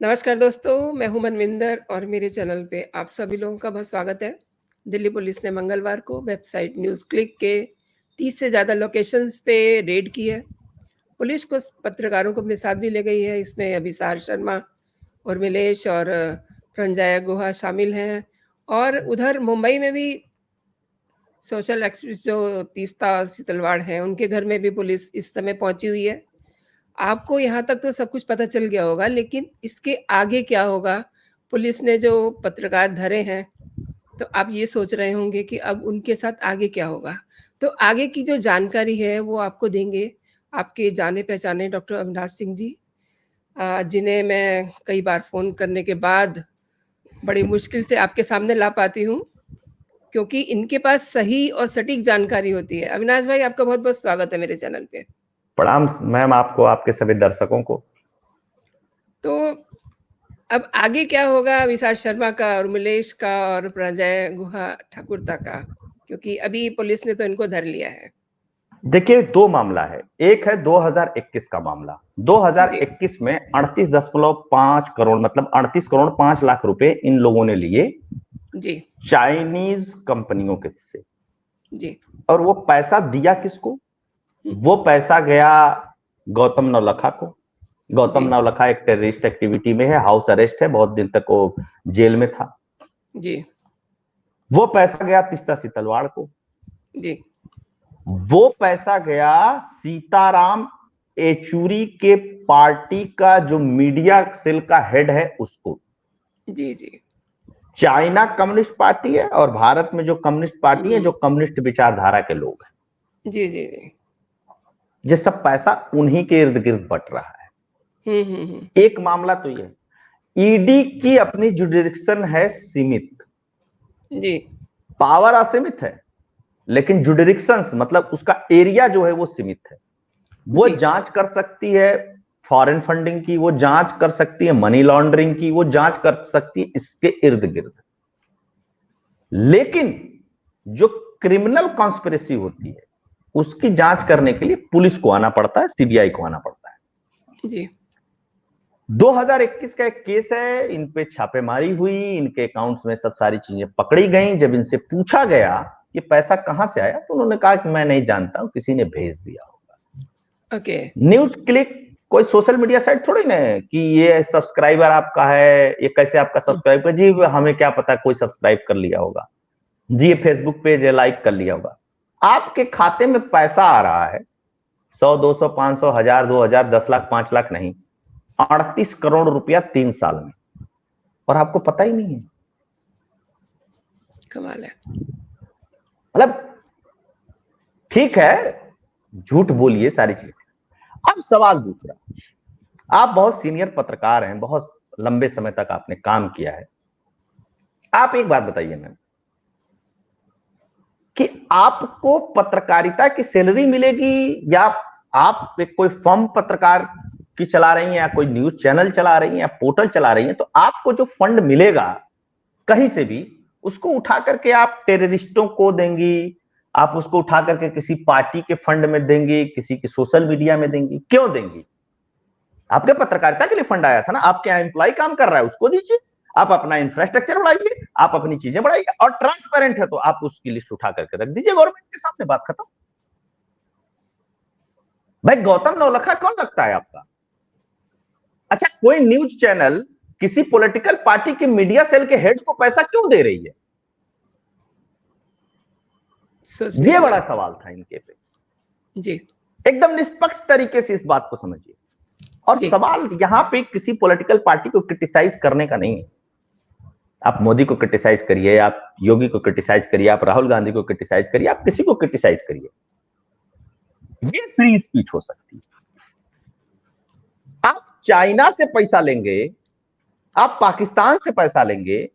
नमस्कार दोस्तों, मैं हूं मनविंदर और मेरे चैनल पे आप सभी लोगों का बहुत स्वागत है। दिल्ली पुलिस ने मंगलवार को वेबसाइट न्यूज़ क्लिक के 30 से ज़्यादा लोकेशंस पे रेड की है। पुलिस कुछ पत्रकारों को अपने साथ भी ले गई है। इसमें अभिसार शर्मा, उर्मिलेश और प्रंजय गुहा शामिल हैं। और उधर मुंबई में भी सोशल एक्टिविस्ट जो तीस्ता सितलवाड़ हैं, उनके घर में भी पुलिस इस समय पहुंची हुई है। आपको यहाँ तक तो सब कुछ पता चल गया होगा, लेकिन इसके आगे क्या होगा? पुलिस ने जो पत्रकार धरे हैं, तो आप ये सोच रहे होंगे कि अब उनके साथ आगे क्या होगा? तो आगे की जो जानकारी है, वो आपको देंगे आपके जाने-पहचाने डॉक्टर अविनाश सिंह जी, जिन्हें मैं कई बार फ़ोन करने के बाद बड़ी मुश्किल से आपके सामने ला पाती हूँ, क्योंकि इनके पास सही और सटीक जानकारी होती है। अविनाश भाई, आपका बहुत-बहुत स्वागत है मेरे चैनल पे। प्रणाम मैम, आपको, आपके सभी दर्शकों को। तो अब आगे क्या होगा विशाल शर्मा का, उर्मिलेश का और प्रजय गुहा ठाकुरता का? क्योंकि अभी पुलिस ने तो इनको धर लिया है। देखिए, दो मामला है। एक है 2021 का मामला। जी। 2021 में 38.5 करोड़, मतलब 38 करोड़ 5 लाख रुपए इन लोगों ने लिए जी। चाइनीज कंपनियों के से। जी। और वो पैसा दिया किसको? वो पैसा गया गौतम नवलखा को। गौतम जी। नवलखा एक टेररिस्ट एक्टिविटी में है, हाउस अरेस्ट है, बहुत दिन तक वो जेल में था। जी। वो पैसा गया तीस्ता सितलवाड़ को। जी। वो पैसा गया सीताराम येचुरी के पार्टी का जो मीडिया सेल का हेड है उसको। जी। जी। चाइना कम्युनिस्ट पार्टी है और भारत में जो कम्युनिस्ट पार्टी है, जो कम्युनिस्ट विचारधारा के लोग हैं। जी। जी। जी। ये सब पैसा उन्हीं के इर्द गिर्द बट रहा है। एक मामला तो ये, ईडी की अपनी जुडिक्शन है सीमित। जी। पावर असीमित है, लेकिन जुडिक्शन मतलब उसका एरिया जो है वो सीमित है। वो जांच कर सकती है फॉरेन फंडिंग की, वो जांच कर सकती है मनी लॉन्ड्रिंग की, वो जांच कर सकती है इसके इर्द गिर्द। लेकिन जो क्रिमिनल कॉन्स्पिरेसी होती है उसकी जांच करने के लिए पुलिस को आना पड़ता है, सीबीआई को आना पड़ता है। जी। 2021 का एक केस है, इन पे छापेमारी हुई, इनके अकाउंट्स में सब सारी चीजें पकड़ी गई। जब इनसे पूछा गया कि पैसा कहां से आया, तो उन्होंने कहा कि मैं नहीं जानता हूं, किसी ने भेज दिया होगा। ओके। न्यूज क्लिक कोई सोशल मीडिया साइट थोड़ी ना है कि ये सब्सक्राइबर आपका है, ये कैसे आपका सब्सक्राइब कर, जी हमें क्या पता कोई सब्सक्राइब कर लिया होगा, जी ये फेसबुक पेज है लाइक कर लिया होगा। आपके खाते में पैसा आ रहा है 100, 200, 500, 1000, 2000, 10 लाख, 5 लाख नहीं, 38 करोड़ रुपया 3 साल में, और आपको पता ही नहीं है। कमाल है। मतलब ठीक है, झूठ बोलिए सारी चीजें। अब सवाल दूसरा, आप बहुत सीनियर पत्रकार हैं, बहुत लंबे समय तक आपने काम किया है। आप एक बात बताइए मैम कि आपको पत्रकारिता की सैलरी मिलेगी या आप एक कोई फर्म पत्रकार की चला रही हैं या कोई न्यूज चैनल चला रही हैं या पोर्टल चला रही हैं, तो आपको जो फंड मिलेगा कहीं से भी, उसको उठा करके आप टेररिस्टों को देंगी, आप उसको उठा करके किसी पार्टी के फंड में देंगी, किसी की सोशल मीडिया में देंगी। क्यों देंगी? आपके पत्रकारिता के लिए फंड आया था ना, आपके यहाँ एम्प्लॉय काम कर रहा है, उसको दीजिए। आप अपना इंफ्रास्ट्रक्चर बढ़ाइए, आप अपनी चीजें बढ़ाइए, और ट्रांसपेरेंट है तो आप उसकी लिस्ट उठा करके रख दीजिए गवर्नमेंट के सामने, बात खत्म। भाई गौतम नवलखा कौन लगता है आपका? अच्छा, कोई न्यूज चैनल किसी पॉलिटिकल पार्टी के मीडिया सेल के हेड को पैसा क्यों दे रही है? ये बड़ा सवाल था इनके पे। जी। एकदम निष्पक्ष तरीके से इस बात को समझिए। और सवाल यहां पे किसी पॉलिटिकल पार्टी को क्रिटिसाइज करने का नहीं है। आप मोदी को क्रिटिसाइज करिए, आप योगी को क्रिटिसाइज करिए, आप राहुल गांधी को क्रिटिसाइज करिए, आप किसी को क्रिटिसाइज करिए, ये फ्री स्पीच हो सकती है। आप चाइना से पैसा लेंगे, आप पाकिस्तान से पैसा लेंगे,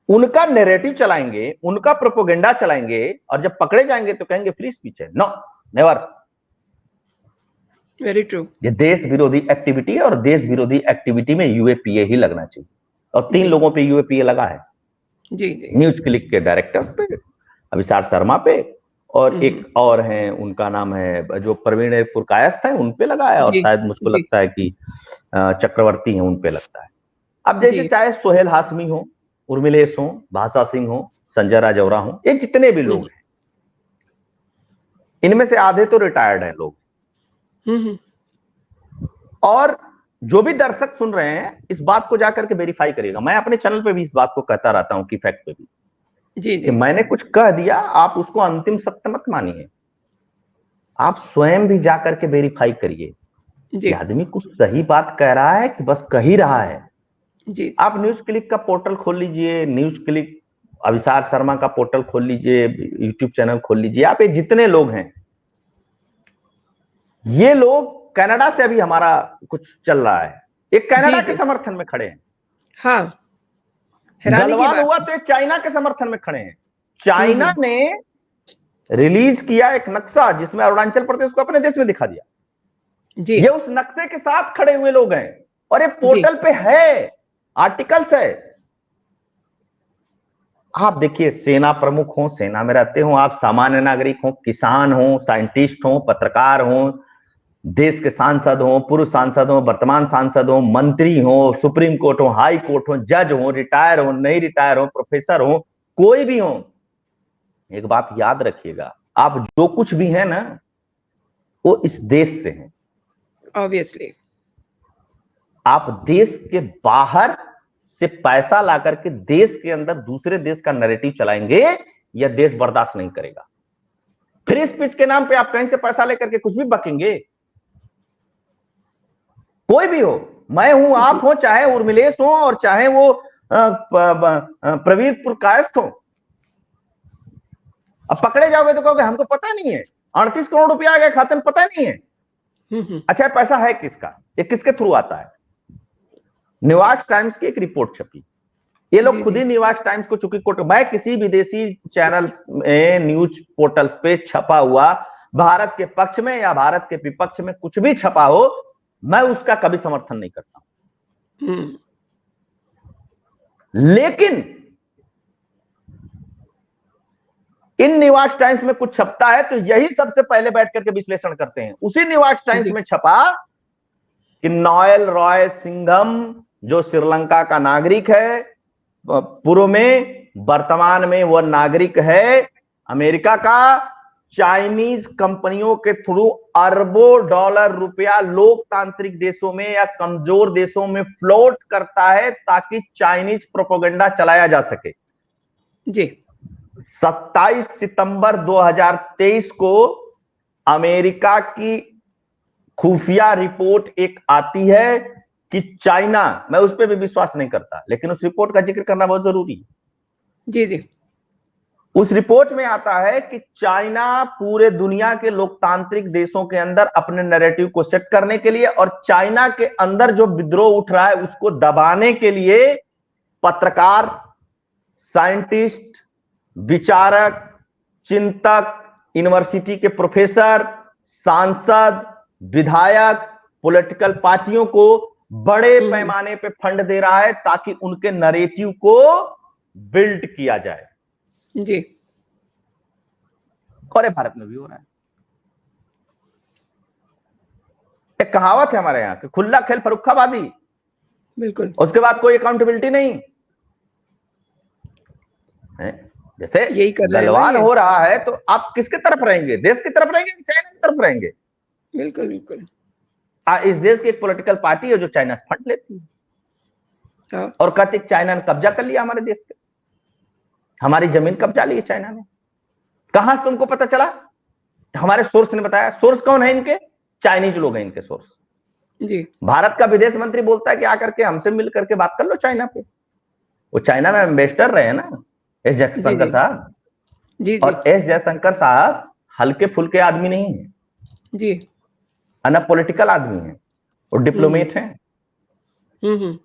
उनका नैरेटिव चलाएंगे, उनका प्रोपेगेंडा चलाएंगे, और जब पकड़े जाएंगे तो कहेंगे फ्री स्पीच है। No, never. Very true. ये देश विरोधी एक्टिविटी है, और देश विरोधी एक्टिविटी में यूएपीए ही लगना चाहिए, और 3 लोगों पे यूएपीए लगा है। जी। जी। न्यूज क्लिक के डायरेक्टर्स पे, अभिसार शर्मा पे, और एक और हैं, उनका नाम है जो प्रवीण पुरकायस्थ है, उन पे लगा है, और शायद मुझको लगता है कि चक्रवर्ती हैं, उन पे लगता है। अब जैसे जी, चाहे सोहेल हाशमी हो, उर्मिलेश हो, भाषा सिंह हो, संजय राजौरा हो, ये जितने भी लोग हैं, इनमें से आधे तो रिटायर्ड हैं लोग। हम्म, और जो भी दर्शक सुन रहे हैं, इस बात को जाकर के वेरीफाई करिएगा। मैं अपने चैनल पे भी इस बात को कहता रहता हूं कि फैक्ट पे भी, जी, कि जी, मैंने कुछ कह दिया, आप उसको अंतिम सत्य मत मानिए, आप स्वयं भी जाकर के वेरीफाई करिए कि जी, आदमी कुछ सही बात कह रहा है कि बस कह ही रहा है। जी, जी, आप न्यूज क्लिक का पोर्टल खोल लीजिए, न्यूज क्लिक अविसार शर्मा का पोर्टल खोल लीजिए, यूट्यूब चैनल खोल लीजिए, आप ये जितने लोग हैं, ये लोग कनाडा से अभी हमारा कुछ चल रहा है, ये जी, कनाडा के जी, समर्थन में खड़े हैं। हाँ, हैरानी की गलवान बात हुआ है। तो ये चाइना के समर्थन में खड़े हैं। हुँ, चाइना हुँ, ने रिलीज किया एक नक्शा जिसमें अरुणाचल प्रदेश को अपने देश में दिखा दिया। जी, ये उस नक्शे के साथ खड़े हुए लोग हैं और ये जी, पोर्टल पे है, आर्टिकल्स है। आप देखिए, सेना प्रमुख हो, सेना में रहते हो, आप सामान्य नागरिक हो, किसान हो, साइंटिस्ट हो, पत्रकार हो, देश के सांसद हो, पूर्व सांसद हो, वर्तमान सांसद हो, मंत्री हो, सुप्रीम कोर्ट हो, हाई कोर्ट हो, जज हो, रिटायर हो, नहीं रिटायर हो, प्रोफेसर हो, कोई भी हो, एक बात याद रखिएगा, आप जो कुछ भी है ना, वो इस देश से है। ऑब्वियसली। आप देश के बाहर से पैसा ला करके देश के अंदर दूसरे देश का नैरेटिव चलाएंगे, यह देश बर्दाश्त नहीं करेगा। फ्री स्पीच के नाम पे आप कहीं से पैसा लेकर के कुछ भी बकेंगे, कोई भी हो, मैं हूं, जी, आप हो, चाहे उर्मिलेश हो और चाहे वो प्रवीर पुरकायस्थ हो। अब पकड़े जाओगे तो कहोगे हमको पता नहीं है, 38 करोड़ रुपया आ गया खाते में, पता नहीं है। हुँ, हुँ, अच्छा, पैसा है किसका, ये किसके थ्रू आता है? न्यूयॉर्क टाइम्स की एक रिपोर्ट छपी, ये लोग जी, खुद ही जी, न्यूयॉर्क टाइम्स को, चूंकि कोट, मैं किसी विदेशी चैनल में, न्यूज पोर्टल्स पे छपा हुआ भारत के पक्ष में या भारत के विपक्ष में कुछ भी छपा हो, मैं उसका कभी समर्थन नहीं करता। हुँ, लेकिन इन न्यूयॉर्क टाइम्स में कुछ छपता है तो यही सबसे पहले बैठ करके विश्लेषण करते हैं। उसी न्यूयॉर्क टाइम्स जी, में छपा कि नोएल रॉय सिंघम, जो श्रीलंका का नागरिक है, पूर्व में, वर्तमान में वह नागरिक है अमेरिका का, चाइनीज कंपनियों के थ्रू अरबों डॉलर रुपया लोकतांत्रिक देशों में या कमजोर देशों में फ्लोट करता है ताकि चाइनीज प्रोपेगेंडा चलाया जा सके। जी, 27 सितंबर 2023 को अमेरिका की खुफिया रिपोर्ट एक आती है कि चाइना, मैं उस पर भी विश्वास नहीं करता लेकिन उस रिपोर्ट का जिक्र करना बहुत जरूरी है। जी, जी, उस रिपोर्ट में आता है कि चाइना पूरे दुनिया के लोकतांत्रिक देशों के अंदर अपने नैरेटिव को सेट करने के लिए और चाइना के अंदर जो विद्रोह उठ रहा है उसको दबाने के लिए पत्रकार, साइंटिस्ट, विचारक, चिंतक, यूनिवर्सिटी के प्रोफेसर, सांसद, विधायक, पॉलिटिकल पार्टियों को बड़े हुँ, हुँ, पैमाने पे फंड दे रहा है ताकि उनके नैरेटिव को बिल्ड किया जाए। जी, और भारत में भी हो रहा है। एक कहावत है हमारे यहां कि खुला खेल फरुखाबादी, बिल्कुल, उसके बाद कोई अकाउंटेबिलिटी नहीं है। जैसे यही कर रहे हैं ना गलवान ये। हो रहा है तो आप किसकी तरफ रहेंगे, देश की तरफ रहेंगे कि चाइना की तरफ रहेंगे? बिल्कुल, बिल्कुल, इस देश की एक पॉलिटिकल पार्टी है जो चाइना से फंड लेती है हाँ, और कहती है चाइना ने कब्जा कर लिया हमारे देश पे, हमारी जमीन कब्जा ली है चाइना ने। कहां से तुमको पता चला? हमारे सोर्स ने बताया। सोर्स कौन है इनके? चाइनीज लोग हैं इनके सोर्स। जी, भारत का विदेश मंत्री बोलता है कि आकर के हमसे मिल करके बात कर लो चाइना पे। वो चाइना में एम्बेसडर रहे हैं ना एस जी, जयशंकर जी, साहब, जी, जी, और एस जयशंकर साहब हल्के फुल्के आदमी नहीं है, जी, अनपॉलिटिकल आदमी है, वो हुँ, हुँ, डिप्लोमेट हैं। हुँ, हुँ,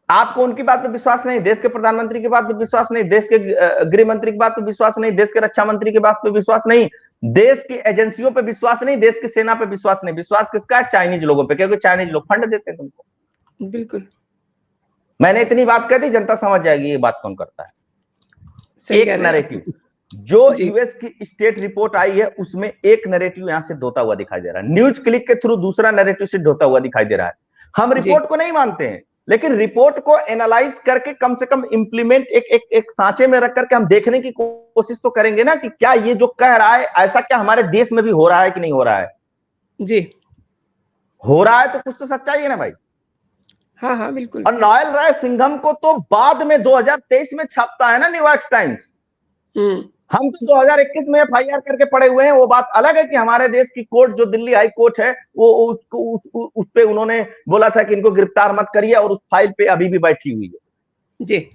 आपको उनकी बात पे विश्वास नहीं, देश के प्रधानमंत्री की बात पे विश्वास नहीं, देश के गृह मंत्री की बात पे विश्वास नहीं, देश के रक्षा मंत्री की बात पे विश्वास नहीं, देश की एजेंसियों पे विश्वास नहीं, देश की सेना पे विश्वास नहीं। विश्वास किसका है? चाइनीज लोगों पे, क्योंकि चाइनीज लोग फंड देते हैं तुमको। बिल्कुल, मैंने इतनी बात कह दी, जनता समझ जाएगी ये बात कौन करता है। सही एक कह रहे हैं आप। नैरेटिव जो जी, यूएस की स्टेट रिपोर्ट आई है उसमें एक नैरेटिव यहां से धोता हुआ दिखाई दे रहा है, न्यूज क्लिक के थ्रू दूसरा नैरेटिव से धोता हुआ दिखाई दे रहा है। हम जी, रिपोर्ट को नहीं मानते हैं लेकिन रिपोर्ट को एनालाइज करके कम से कम इंप्लीमेंट एक सांचे में रख करके हम देखने की कोशिश तो करेंगे ना कि क्या ये जो कह रहा है ऐसा क्या हमारे देश में भी हो रहा है कि नहीं हो रहा है। जी हो रहा है तो कुछ तो सच्चाई है ना भाई। हाँ हाँ बिल्कुल। और नोएल राय सिंघम को तो बाद में 2023 में छापता है ना न्यूयॉर्क टाइम्स। हम तो 2021 में एफआईआर करके पड़े हुए हैं। वो बात अलग है कि हमारे देश की कोर्ट जो दिल्ली हाई कोर्ट है वो उसको उस पे उन्होंने बोला था कि इनको गिरफ्तार मत करिए और उस फाइल पे अभी भी बैठी हुई है। जी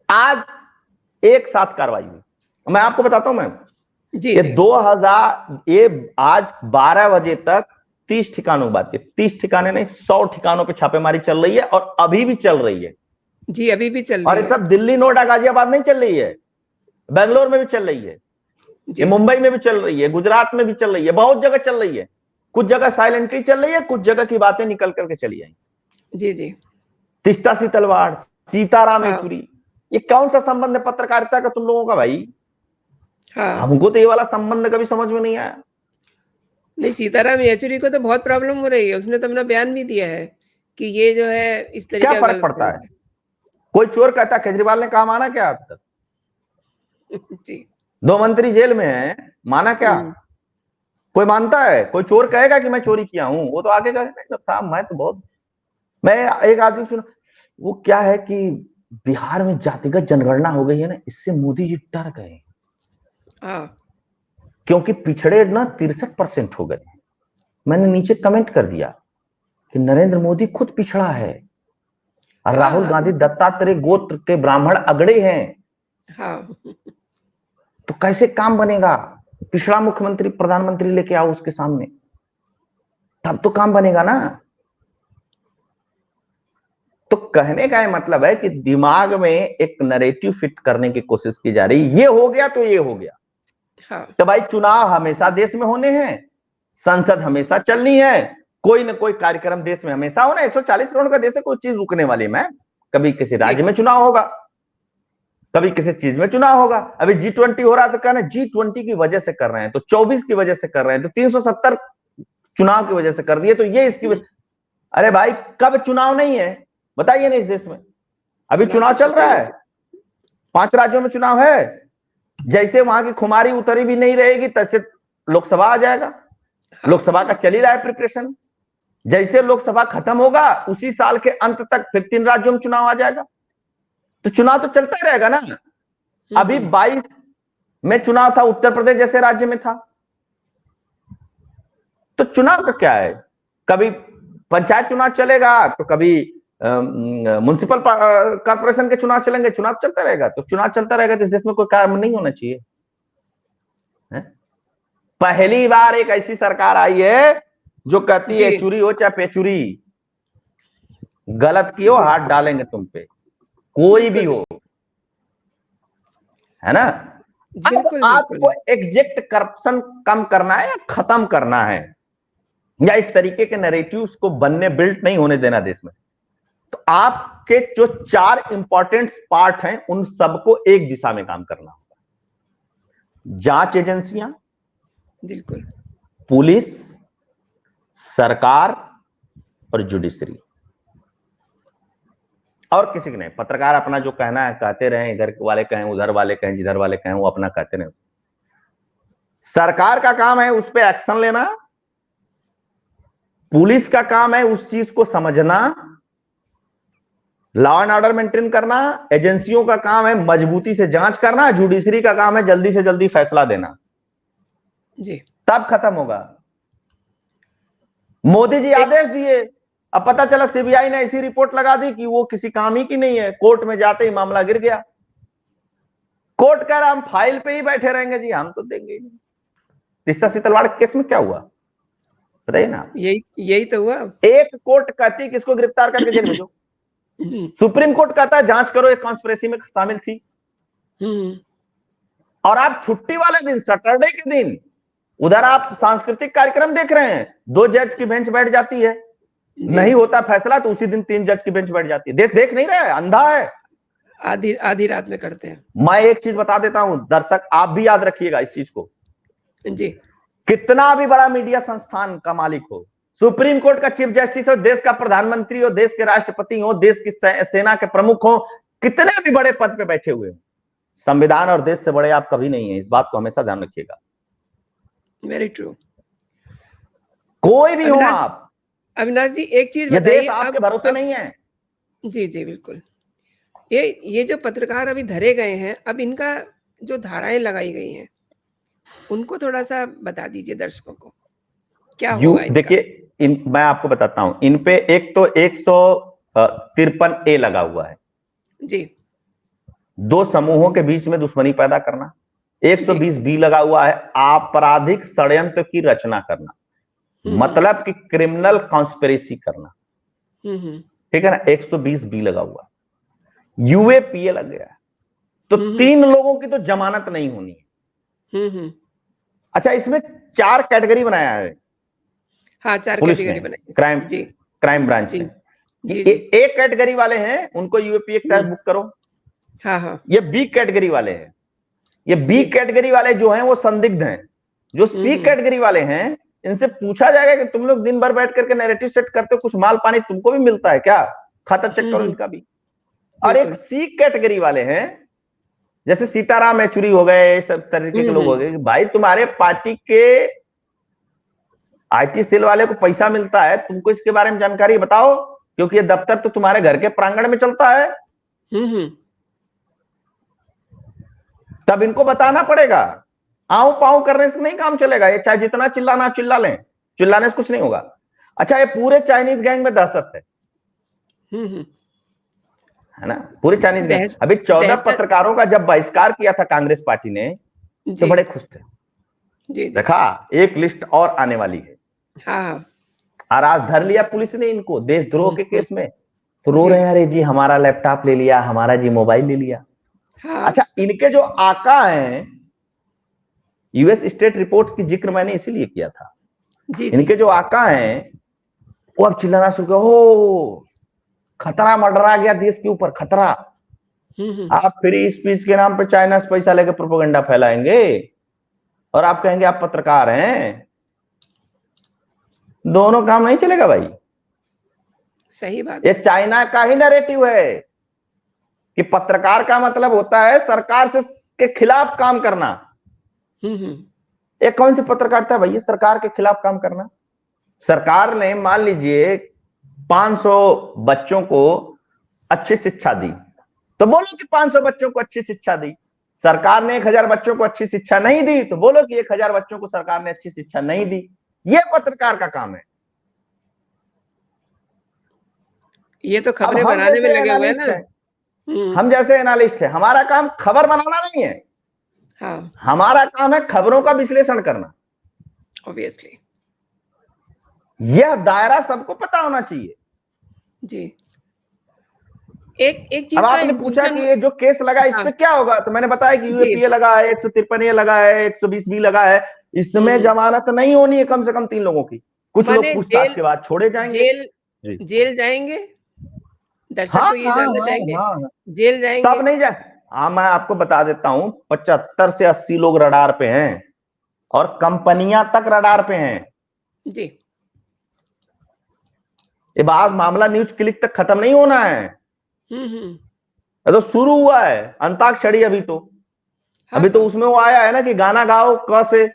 आज एक साथ कार्रवाई हुई। मैं आपको बताता हूं मैम, जी ये जी 2000 ये आज 12 बजे तक 30 ठिकानों की बात है, 30 ठिकाने नहीं 100 ठिकानों पे छापेमारी चल रही है और अभी भी चल रही है। जी अभी भी चल और रही ये है। सब दिल्ली नोएडा गाजियाबाद नहीं चल रही है, बेंगलोर में भी चल रही है, ये जी मुंबई में भी चल रही है, गुजरात में भी चल रही है, बहुत जगह चल रही है। कुछ जगह साइलेंटली चल रही है, कुछ जगह की बातें निकल करके चली आई। जी जी तीस्ता सी तलवार, सीताराम हाँ येचुरी, ये कौन सा संबंध है पत्रकारिता का तुम लोगों का भाई? हाँ हमको तो ये वाला संबंध कभी समझ में नहीं आया। नहीं, सीताराम येचुरी को तो बहुत प्रॉब्लम हो रही है। उसने तो अपना बयान भी दिया है कि ये जो है इस क्या तरीके का फर्क गलत पड़ता है? है। कोई चोर कहता केजरीवाल ने कहा माना क्या? अब तक जी 2 मंत्री जेल में है, माना क्या? कोई मानता है? कोई चोर कहेगा कि मैं चोरी किया हूं? वो तो आगे कहेगा साहब मैं तो बहुत। मैं एक आदमी सुना, वो क्या है कि बिहार में जातिगत जनगणना हो गई है ना, इससे मोदी जी डर गए हाँ क्योंकि पिछड़े ना 63% हो गए। मैंने नीचे कमेंट कर दिया कि नरेंद्र मोदी खुद पिछड़ा है और हाँ राहुल हाँ गांधी दत्तात्रेय गोत्र के ब्राह्मण अगड़े हैं, हाँ तो कैसे काम बनेगा? पिछड़ा मुख्यमंत्री प्रधानमंत्री लेके आओ उसके सामने, तब तो काम बनेगा ना। तो कहने का मतलब है कि दिमाग में एक नैरेटिव फिट करने की कोशिश की जा रही, ये हो गया तो ये हो गया। हाँ तो भाई चुनाव हमेशा देश में होने हैं, संसद हमेशा चलनी है, कोई ना कोई कार्यक्रम देश में हमेशा होना। 140 करोड़ का देश है, कोई चीज रुकने वाली है? कभी किसी जी राज्य में चुनाव होगा, कभी किसी चीज में चुनाव होगा। अभी G20 हो रहा है तो कहना G20 की वजह से कर रहे हैं, तो 24 की वजह से कर रहे हैं, तो 370 चुनाव की वजह से कर दिए, तो ये इसकी अरे भाई कब चुनाव नहीं है बताइए ना इस देश में? अभी चुनाव तो चल चलते रहा ही है, 5 राज्यों में चुनाव है। जैसे वहां की खुमारी उतरी भी नहीं रहेगी तैसे लोकसभा आ जाएगा। हाँ लोकसभा का चल ही रहा है प्रिपरेशन। जैसे लोकसभा खत्म होगा उसी साल के अंत तक फिर 3 राज्यों में चुनाव आ जाएगा। तो चुनाव तो चलता ही रहेगा ना। अभी 22 में चुनाव था, उत्तर प्रदेश जैसे राज्य में था। तो चुनाव का क्या है? कभी पंचायत चुनाव चलेगा तो कभी म्युनिसिपल कॉर्पोरेशन के चुनाव चलेंगे, चुनाव चलता रहेगा। तो चुनाव चलता रहेगा तो इस देश में कोई काम नहीं होना चाहिए है? पहली बार एक ऐसी सरकार आई है जो कहती है जी चुरी हो चाहे पेचुरी, गलत कियो हाथ डालेंगे तुम पे, कोई भी बिल्कुल हो, है ना। अब बिल्कुल बिल्कुल आपको एग्जैक्ट करप्शन कम करना है या खत्म करना है, या इस तरीके के नैरेटिव्स को बनने बिल्ट नहीं होने देना देश में, तो आपके जो 4 इंपॉर्टेंट पार्ट हैं उन सबको एक दिशा में काम करना होगा। जांच एजेंसियां, बिल्कुल पुलिस, सरकार और जुडिशरी, और किसी की नहीं। पत्रकार अपना जो कहना है कहते रहे, इधर वाले कहें उधर वाले कहें जिधर वाले कहें, वो अपना कहते रहे। सरकार का काम है उस पर एक्शन लेना, पुलिस का काम है उस चीज को समझना, लॉ एंड ऑर्डर मेंटेन करना, एजेंसियों का काम है मजबूती से जांच करना, जुडिशरी का काम है जल्दी से जल्दी फैसला देना। जी तब खत्म होगा। मोदी जी आदेश दिए, अब पता चला सीबीआई ने ऐसी रिपोर्ट लगा दी कि वो किसी काम ही की नहीं है, कोर्ट में जाते ही मामला गिर गया। कोर्ट कह रहा हम फाइल पे ही बैठे रहेंगे जी, हम तो देंगे ही नहीं। तीस्ता सीतलवाड़ केस में क्या हुआ बताइए ना। यही यही तो हुआ। एक कोर्ट कहती कि इसको गिरफ्तार करके जेल भेजो, सुप्रीम कोर्ट कहता है जांच करो, एक कॉन्स्पिरेसी में शामिल थी। और आप छुट्टी वाले दिन, सैटरडे के दिन, उधर आप सांस्कृतिक कार्यक्रम देख रहे हैं, 2 जज की बेंच बैठ जाती है, नहीं होता फैसला तो उसी दिन 3 जज की बेंच बैठ जाती है। देख नहीं रहे, अंधा है। आधी आधी रात में करते हैं। मैं एक चीज बता देता हूं दर्शक, आप भी याद रखिएगा इस चीज को। जी कितना भी बड़ा मीडिया संस्थान का मालिक हो, सुप्रीम कोर्ट का चीफ जस्टिस हो, देश का प्रधानमंत्री हो, देश के राष्ट्रपति हो, देश की सेना के प्रमुख हो, कितने भी बड़े पद पे बैठे हुए हो, संविधान और देश से बड़े आप कभी नहीं है। इस बात को हमेशा ध्यान रखिएगा। Very true. कोई भी हो आप, अविनाश जी एक चीज ये बताइए, देश आपके भरोसे नहीं है। जी जी बिल्कुल। ये जो पत्रकार अभी धरे गए हैं, अब इनका जो धाराएं लगाई गई हैं उनको थोड़ा सा बता दीजिए दर्शकों को, क्या होगा इनका? देखिए मैं आपको बताता हूं, इन पे एक तो 153A लगा हुआ है जी। दो समूहों के बीच में दुश्मनी पैदा करना। 120B लगा हुआ है आपराधिक षड्यंत्र की रचना करना, मतलब कि क्रिमिनल कॉन्स्पिरेसी करना, ठीक है ना। 120B लगा हुआ है, UAPA लग गया है, तो 3 लोगों की तो जमानत नहीं होनी है। अच्छा, इसमें 4 कैटेगरी बनाया है। हाँ, 4 पुलिस कैटेगरी ने, बनाई क्राइम ब्रांच ने। एक कैटेगरी वाले हैं उनको UAPA के तहत बुक करो। हाँ। ये B कैटेगरी वाले हैं। ये B कैटेगरी वाले जो हैं वो संदिग्ध हैं। जो C कैटेगरी वाले हैं इनसे पूछा जाएगा कि तुम लोग दिन भर बैठ करके नैरेटिव सेट करते हो, कुछ माल पानी तुमको भी मिलता है क्या? खाता चेक करो इनका भी। और एक C कैटेगरी वाले हैं, जैसे सीताराम येचुरी हो गए, सब तरीके के लोग हो गए, भाई तुम्हारे पार्टी के IT सेल वाले को पैसा मिलता है, तुमको इसके बारे में जानकारी बताओ, क्योंकि ये दफ्तर तो तुम्हारे घर के प्रांगण में चलता है। तब इनको बताना पड़ेगा। आऊ पाऊ करने से नहीं काम चलेगा। ये चाहे जितना चिल्लाना चिल्ला लें, चिल्लाने से कुछ नहीं होगा। अच्छा, ये पूरे चाइनीज गैंग में दहशत है ना, पूरे चाइनीज गैंग। अभी 14 पत्रकारों का जब बहिष्कार किया था कांग्रेस पार्टी ने, तो बड़े खुश थे। देखा, एक लिस्ट और आने वाली है। और आज धर लिया पुलिस ने इनको देशद्रोह के केस में, तो रो रहे हैं, अरे जी हमारा लैपटॉप ले लिया, हमारा जी मोबाइल ले लिया। अच्छा, इनके जो आका हैं, US स्टेट रिपोर्ट्स की जिक्र मैंने इसीलिए किया था। इनके जो आका हैं वो अब चिल्लाना शुरू कर, हो खतरा मंडरा गया देश के ऊपर, खतरा। आप फ्री स्पीच के नाम पे चाइना से पैसा लेकर प्रोपेगेंडा फैलाएंगे और आप कहेंगे आप पत्रकार हैं। दोनों काम नहीं चलेगा भाई। सही बात। ये चाइना का ही नैरेटिव है कि पत्रकार का मतलब होता है सरकार से के खिलाफ काम करना। एक कौन सी पत्रकारिता है भैया सरकार के खिलाफ काम करना? सरकार ने मान लीजिए 500 बच्चों को अच्छी शिक्षा दी, तो बोलो कि 500 बच्चों को अच्छी शिक्षा दी। सरकार ने 1000 बच्चों को अच्छी शिक्षा नहीं दी, तो बोलो कि 1000 बच्चों को सरकार ने अच्छी शिक्षा नहीं दी। ये पत्रकार का काम है। ये तो खबरें बनाने में लगे हुए हैं ना। हम जैसे एनालिस्ट हैं, हमारा काम खबर बनाना नहीं है। हाँ, हमारा काम है खबरों का विश्लेषण करना। ऑब्वियसली यह दायरा सबको पता होना चाहिए। जी। एक चीज अब आपने पूछा कि ये जो केस लगा इस पे क्या होगा, तो मैंने बताया कि UAPA लगा है, 153A लगा है, 120B लगा है। इसमें जमानत नहीं होनी है कम से कम 3 लोगों की। कुछ लोग पूछताछ के बाद छोड़े जाएंगे, जेल जाएंगे। दर्शक तो ये जानना चाहेंगे, जेल जाएंगे? सब नहीं जाए। हाँ, मैं आपको बता देता हूं, 75 से 80 लोग रडार पे हैं और कंपनियां तक रडार पे हैं जी। ये बात मामला न्यूज क्लिक तक खत्म नहीं होना है। तो शुरू हुआ है अंताक्षरी। अभी तो उसमें वो आया है ना कि गाना गाओ क से।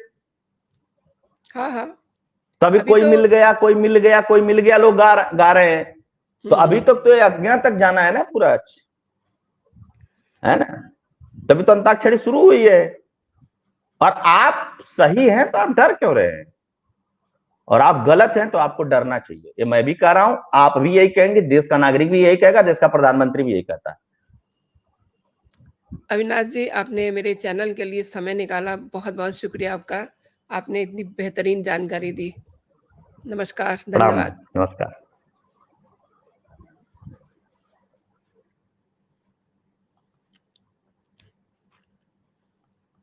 कभी कोई मिल गया, कोई मिल गया, कोई मिल गया, लोग गा रहे हैं। तो अभी तक तो अज्ञात तक जाना है ना पूरा, है ना। तभी तो अंताक्षरी शुरू हुई है। और आप सही हैं तो आप डर क्यों रहे हैं, और आप गलत हैं तो आपको डरना चाहिए। ये मैं भी कह रहा हूं, आप भी यही कहेंगे, देश का नागरिक भी यही कहेगा, देश का प्रधानमंत्री भी यही कहता है। अविनाश जी, आपने मेरे चैनल के लिए समय निकाला, बहुत बहुत शुक्रिया आपका। आपने इतनी बेहतरीन जानकारी दी। नमस्कार, धन्यवाद। नमस्कार।